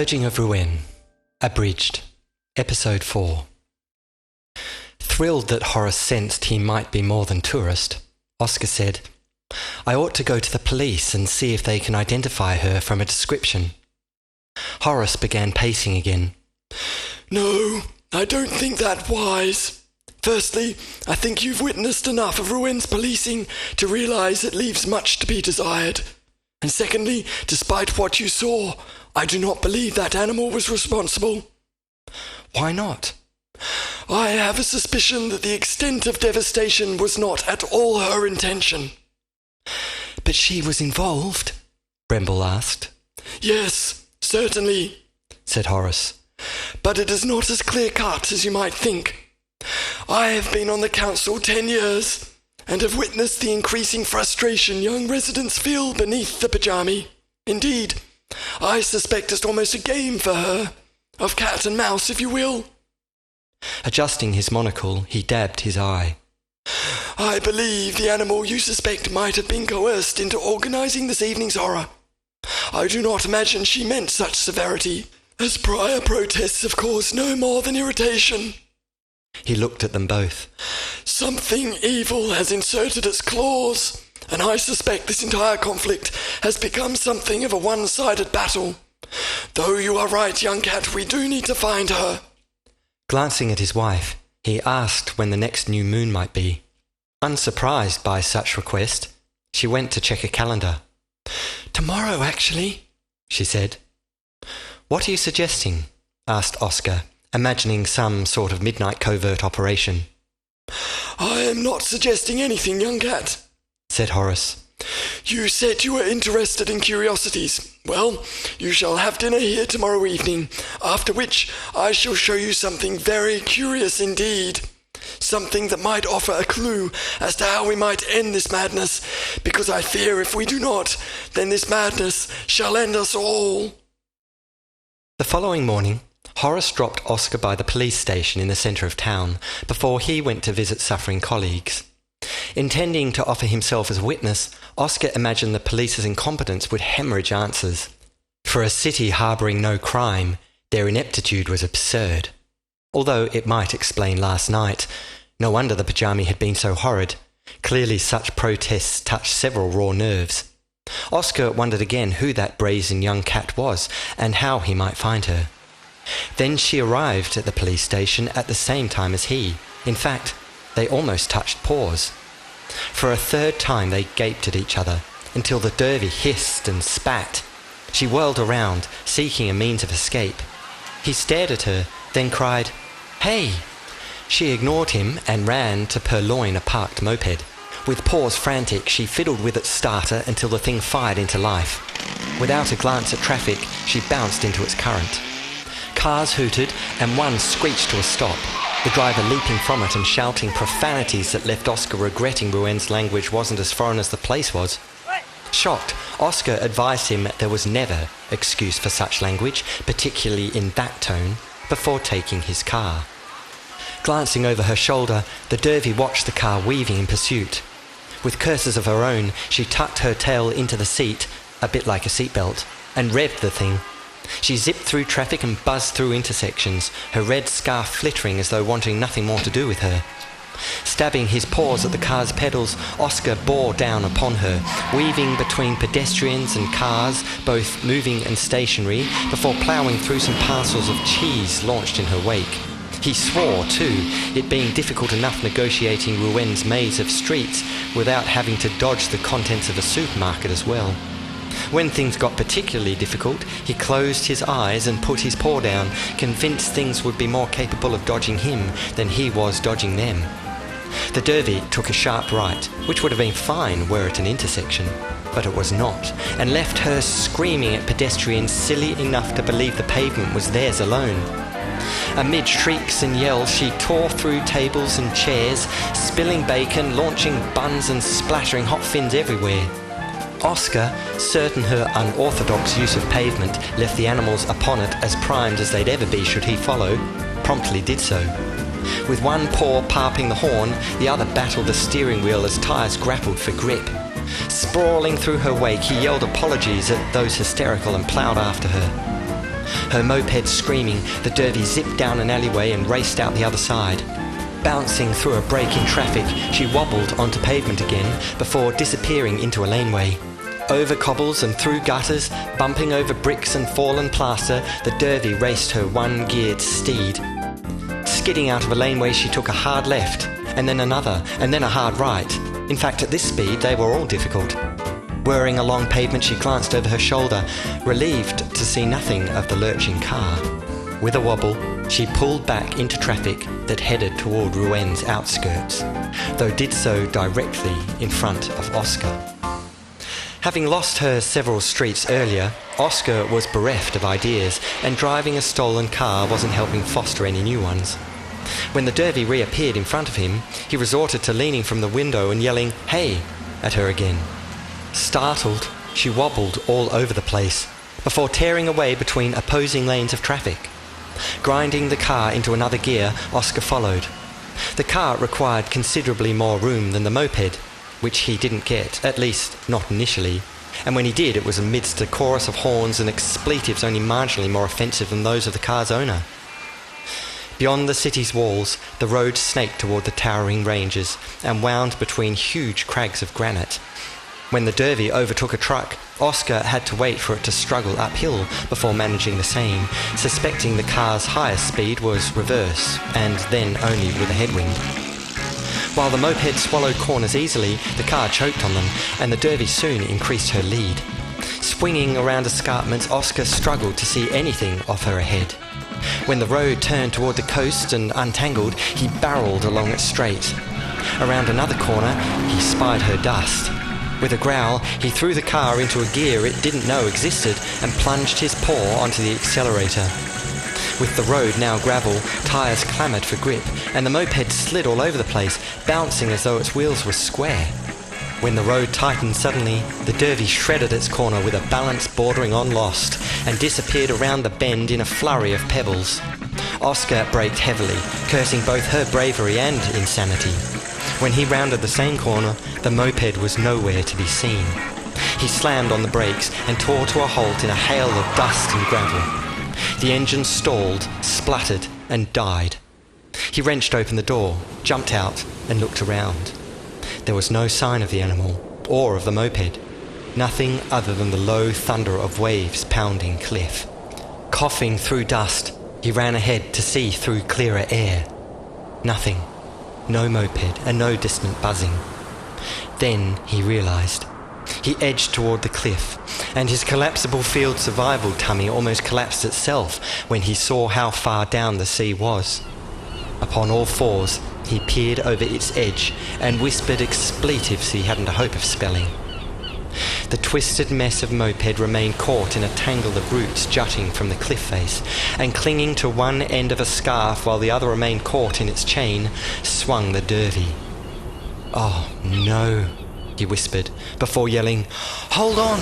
Purging of Ruen, Abridged, Episode 4. Thrilled that Horace sensed he might be more than tourist, Oscar said, "I ought to go to the police and see if they can identify her from a description." Horace began pacing again. "No, I don't think that wise. Firstly, I think you've witnessed enough of Ruen's policing to realise it leaves much to be desired. And secondly, despite what you saw, I do not believe that animal was responsible." "Why not?" "I have a suspicion that the extent of devastation was not at all her intention." "But she was involved?" Bremble asked. "Yes, certainly," said Horace. "but it is not as clear-cut as you might think. I have been on the council 10 years and have witnessed the increasing frustration young residents feel beneath the pajami. Indeed, I suspect it's almost a game for her, of cat and mouse, if you will." Adjusting his monocle, he dabbed his eye. "I believe the animal you suspect might have been coerced into organising this evening's horror. I do not imagine she meant such severity, as prior protests have caused no more than irritation." He looked at them both. "Something evil has inserted its claws, and I suspect this entire conflict has become something of a one-sided battle. Though you are right, young cat, we do need to find her." Glancing at his wife, he asked when the next new moon might be. Unsurprised by such request, she went to check a calendar. "Tomorrow, actually," she said. "What are you suggesting?" asked Oscar, imagining some sort of midnight covert operation. "I am not suggesting anything, young cat," said Horace. "You said you were interested in curiosities. Well, you shall have dinner here tomorrow evening, after which I shall show you something very curious indeed. Something that might offer a clue as to how we might end this madness, because I fear if we do not, then this madness shall end us all." The following morning, Horace dropped Oscar by the police station in the centre of town before he went to visit suffering colleagues. Intending to offer himself as a witness, Oscar imagined the police's incompetence would hemorrhage answers. For a city harbouring no crime, their ineptitude was absurd. Although it might explain last night. No wonder the pajami had been so horrid. Clearly such protests touched several raw nerves. Oscar wondered again who that brazen young cat was and how he might find her. Then she arrived at the police station at the same time as he. In fact, they almost touched paws. For a third time they gaped at each other, until the derby hissed and spat. She whirled around, seeking a means of escape. He stared at her, then cried, "Hey!" She ignored him and ran to purloin a parked moped. With paws frantic, she fiddled with its starter until the thing fired into life. Without a glance at traffic, she bounced into its current. Cars hooted, and one screeched to a stop, the driver leaping from it and shouting profanities that left Oscar regretting Ruen's language wasn't as foreign as the place was. Shocked, Oscar advised him there was never excuse for such language, particularly in that tone, before taking his car. Glancing over her shoulder, the derby watched the car weaving in pursuit. With curses of her own, she tucked her tail into the seat, a bit like a seatbelt, and revved the thing. She zipped through traffic and buzzed through intersections, her red scarf flittering as though wanting nothing more to do with her. Stabbing his paws at the car's pedals, Oscar bore down upon her, weaving between pedestrians and cars, both moving and stationary, before ploughing through some parcels of cheese launched in her wake. He swore, too, it being difficult enough negotiating Ruen's maze of streets without having to dodge the contents of a supermarket as well. When things got particularly difficult, he closed his eyes and put his paw down, convinced things would be more capable of dodging him than he was dodging them. The derby took a sharp right, which would have been fine were it an intersection, but it was not, and left her screaming at pedestrians silly enough to believe the pavement was theirs alone. Amid shrieks and yells, she tore through tables and chairs, spilling bacon, launching buns and splattering hot fins everywhere. Oscar, certain her unorthodox use of pavement left the animals upon it as primed as they'd ever be should he follow, promptly did so. With one paw palping the horn, the other battled the steering wheel as tyres grappled for grip. Sprawling through her wake, he yelled apologies at those hysterical and ploughed after her. Her moped screaming, the derby zipped down an alleyway and raced out the other side. Bouncing through a break in traffic, she wobbled onto pavement again before disappearing into a laneway. Over cobbles and through gutters, bumping over bricks and fallen plaster, the derby raced her one-geared steed. Skidding out of a laneway, she took a hard left, and then another, and then a hard right. In fact, at this speed, they were all difficult. Whirring along pavement, she glanced over her shoulder, relieved to see nothing of the lurching car. With a wobble, she pulled back into traffic that headed toward Ruen's outskirts, though did so directly in front of Oscar. Having lost her several streets earlier, Oscar was bereft of ideas, and driving a stolen car wasn't helping foster any new ones. When the derby reappeared in front of him, he resorted to leaning from the window and yelling, "Hey!" at her again. Startled, she wobbled all over the place, before tearing away between opposing lanes of traffic. Grinding the car into another gear, Oscar followed. The car required considerably more room than the moped, which he didn't get, at least not initially, and when he did, it was amidst a chorus of horns and expletives only marginally more offensive than those of the car's owner. Beyond the city's walls, the road snaked toward the towering ranges and wound between huge crags of granite. When the derby overtook a truck, Oscar had to wait for it to struggle uphill before managing the same, suspecting the car's highest speed was reverse, and then only with a headwind. While the moped swallowed corners easily, the car choked on them, and the derby soon increased her lead. Swinging around escarpments, Oscar struggled to see anything off her ahead. When the road turned toward the coast and untangled, he barreled along it straight. Around another corner, he spied her dust. With a growl, he threw the car into a gear it didn't know existed and plunged his paw onto the accelerator. With the road now gravel, tyres clamoured for grip, and the moped slid all over the place, bouncing as though its wheels were square. When the road tightened suddenly, the derby shredded its corner with a balance bordering on lost, and disappeared around the bend in a flurry of pebbles. Oscar braked heavily, cursing both her bravery and insanity. When he rounded the same corner, the moped was nowhere to be seen. He slammed on the brakes and tore to a halt in a hail of dust and gravel. The engine stalled, spluttered, and died. He wrenched open the door, jumped out, and looked around. There was no sign of the animal, or of the moped. Nothing other than the low thunder of waves pounding cliff. Coughing through dust, he ran ahead to see through clearer air. Nothing. No moped, and no distant buzzing. Then he realized. He edged toward the cliff, and his collapsible field survival tummy almost collapsed itself when he saw how far down the sea was. Upon all fours, he peered over its edge and whispered expletives he hadn't a hope of spelling. The twisted mess of moped remained caught in a tangle of roots jutting from the cliff face, and clinging to one end of a scarf while the other remained caught in its chain, swung the derby. "Oh, no," he whispered, before yelling, "Hold on!"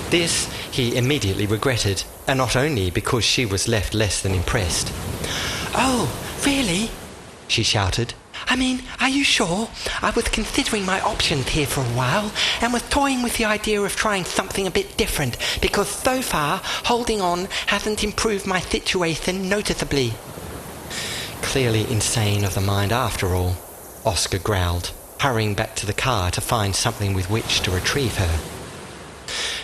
This he immediately regretted, and not only because she was left less than impressed. "Oh, really?" she shouted. "I mean, are you sure? I was considering my options here for a while, and was toying with the idea of trying something a bit different, because so far, holding on hasn't improved my situation noticeably." Clearly insane of the mind after all, Oscar growled, hurrying back to the car to find something with which to retrieve her.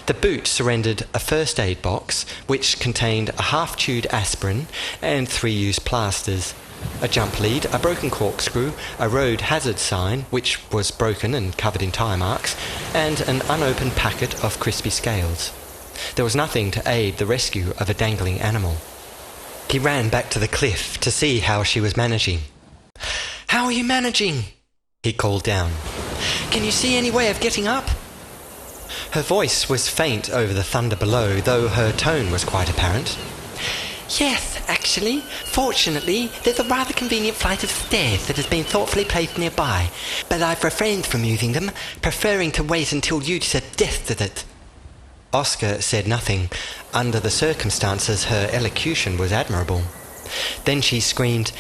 The boot surrendered a first aid box, which contained a half-chewed aspirin and 3 used plasters, a jump lead, a broken corkscrew, a road hazard sign, which was broken and covered in tyre marks, and an unopened packet of crispy scales. There was nothing to aid the rescue of a dangling animal. He ran back to the cliff to see how she was managing. "How are you managing?" he called down. "Can you see any way of getting up?" Her voice was faint over the thunder below, though her tone was quite apparent. "Yes, actually. Fortunately, there's a rather convenient flight of stairs that has been thoughtfully placed nearby, but I've refrained from using them, preferring to wait until you suggested it." Oscar said nothing. Under the circumstances, her elocution was admirable. Then she screamed,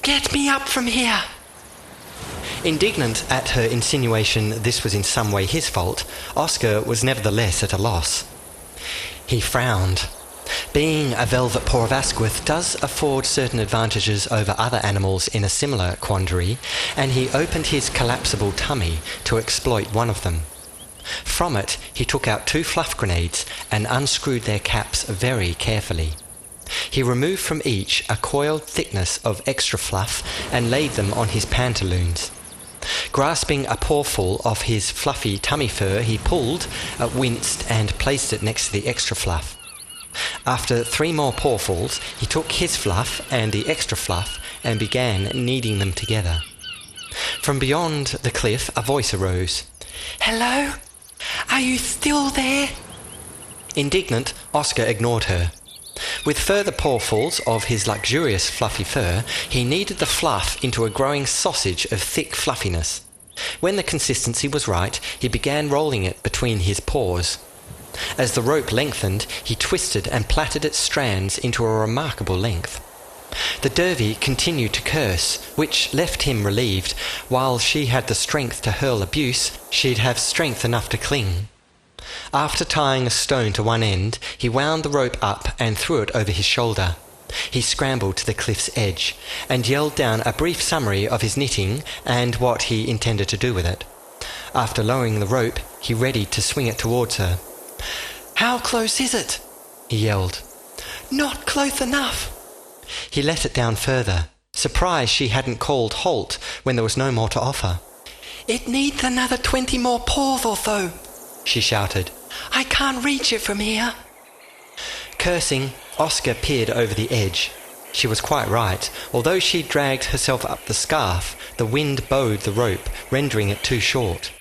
"Get me up from here!" Indignant at her insinuation this was in some way his fault, Oscar was nevertheless at a loss. He frowned. Being a velvet paw of Asquith does afford certain advantages over other animals in a similar quandary, and he opened his collapsible tummy to exploit one of them. From it, he took out 2 fluff grenades and unscrewed their caps very carefully. He removed from each a coiled thickness of extra fluff and laid them on his pantaloons. Grasping a pawful of his fluffy tummy fur, he pulled, winced, and placed it next to the extra fluff. After 3 more pawfuls, he took his fluff and the extra fluff and began kneading them together. From beyond the cliff, a voice arose. "Hello? Are you still there?" Indignant, Oscar ignored her. With further pawfuls of his luxurious fluffy fur, he kneaded the fluff into a growing sausage of thick fluffiness. When the consistency was right, he began rolling it between his paws. As the rope lengthened, he twisted and plaited its strands into a remarkable length. The derby continued to curse, which left him relieved. While she had the strength to hurl abuse, she'd have strength enough to cling. After tying a stone to one end, he wound the rope up and threw it over his shoulder. He scrambled to the cliff's edge and yelled down a brief summary of his knitting and what he intended to do with it. After lowering the rope, he readied to swing it towards her. "How close is it?" he yelled. "Not close enough." He let it down further, surprised she hadn't called halt when there was no more to offer. "It needs another 20 more paws or so," she shouted. "I can't reach it from here." Cursing, Oscar peered over the edge. She was quite right. Although she dragged herself up the scarf, the wind bowed the rope, rendering it too short.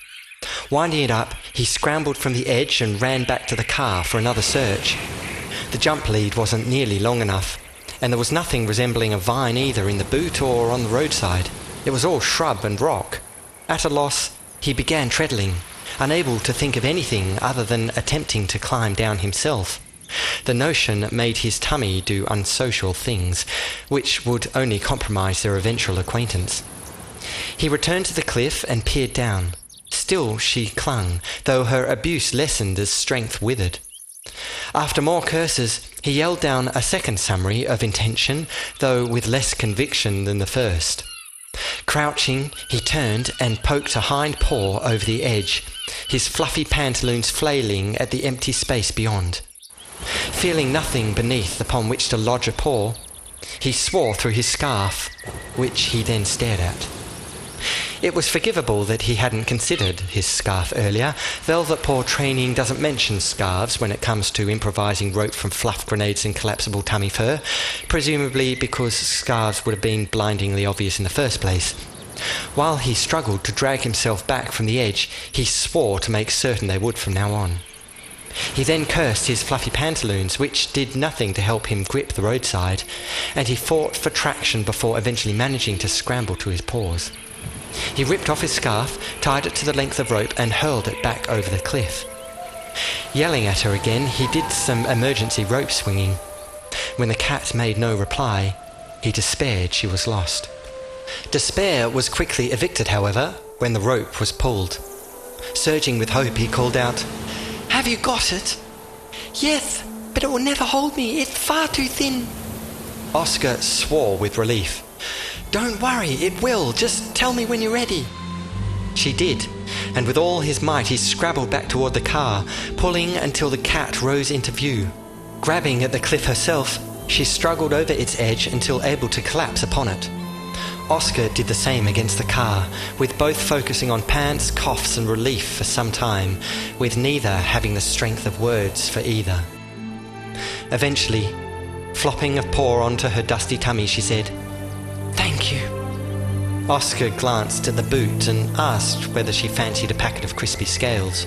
Winding it up, he scrambled from the edge and ran back to the car for another search. The jump lead wasn't nearly long enough, and there was nothing resembling a vine either in the boot or on the roadside. It was all shrub and rock. At a loss, he began treadling, unable to think of anything other than attempting to climb down himself. The notion made his tummy do unsocial things, which would only compromise their eventual acquaintance. He returned to the cliff and peered down. Still she clung, though her abuse lessened as strength withered. After more curses, he yelled down a second summary of intention, though with less conviction than the first. Crouching, he turned and poked a hind paw over the edge, his fluffy pantaloons flailing at the empty space beyond. Feeling nothing beneath upon which to lodge a paw, he swore through his scarf, which he then stared at. It was forgivable that he hadn't considered his scarf earlier. Velvet paw training doesn't mention scarves when it comes to improvising rope from fluff grenades and collapsible tummy fur, presumably because scarves would have been blindingly obvious in the first place. While he struggled to drag himself back from the edge, he swore to make certain they would from now on. He then cursed his fluffy pantaloons, which did nothing to help him grip the roadside, and he fought for traction before eventually managing to scramble to his paws. He ripped off his scarf, tied it to the length of rope, and hurled it back over the cliff. Yelling at her again, he did some emergency rope swinging. When the cat made no reply, he despaired she was lost. Despair was quickly evicted, however, when the rope was pulled. Surging with hope, he called out, "Have you got it?" "Yes, but it will never hold me. It's far too thin." Oscar swore with relief. "Don't worry, it will. Just tell me when you're ready." She did, and with all his might he scrabbled back toward the car, pulling until the cat rose into view. Grabbing at the cliff herself, she struggled over its edge until able to collapse upon it. Oscar did the same against the car, with both focusing on pants, coughs and relief for some time, with neither having the strength of words for either. Eventually, flopping a paw onto her dusty tummy, she said, "Thank you." Oscar glanced at the boot and asked whether she fancied a packet of crispy scales.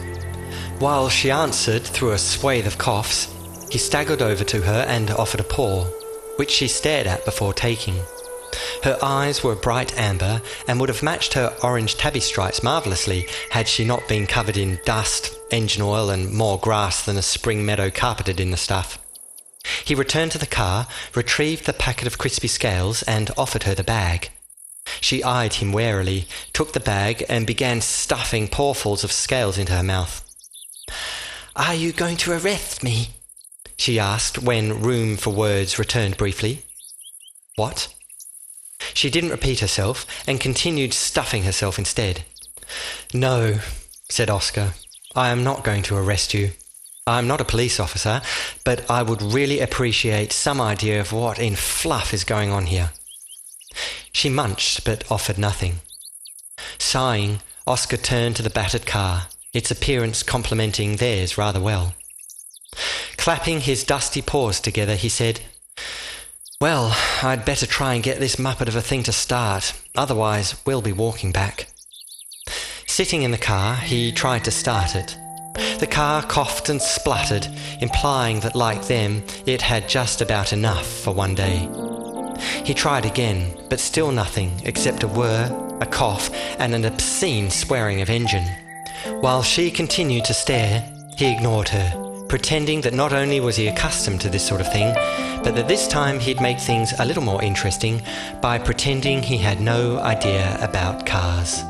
While she answered through a swathe of coughs, he staggered over to her and offered a paw, which she stared at before taking. Her eyes were bright amber and would have matched her orange tabby stripes marvellously had she not been covered in dust, engine oil and more grass than a spring meadow carpeted in the stuff. He returned to the car, retrieved the packet of crispy scales and offered her the bag. She eyed him warily, took the bag and began stuffing pawfuls of scales into her mouth. "Are you going to arrest me?" she asked when room for words returned briefly. What? She didn't repeat herself and continued stuffing herself instead. No, said Oscar, I am not going to arrest you. I am not a police officer, but I would really appreciate some idea of what in fluff is going on here. She munched but offered nothing. Sighing, Oscar turned to the battered car, its appearance complementing theirs rather well. Clapping his dusty paws together, he said, Well, I'd better try and get this muppet of a thing to start, otherwise we'll be walking back. Sitting in the car, he tried to start it. The car coughed and spluttered, implying that, like them, it had just about enough for one day. He tried again, but still nothing except a whir, a cough, and an obscene swearing of engine. While she continued to stare, he ignored her, pretending that not only was he accustomed to this sort of thing, but that this time he'd make things a little more interesting by pretending he had no idea about cars.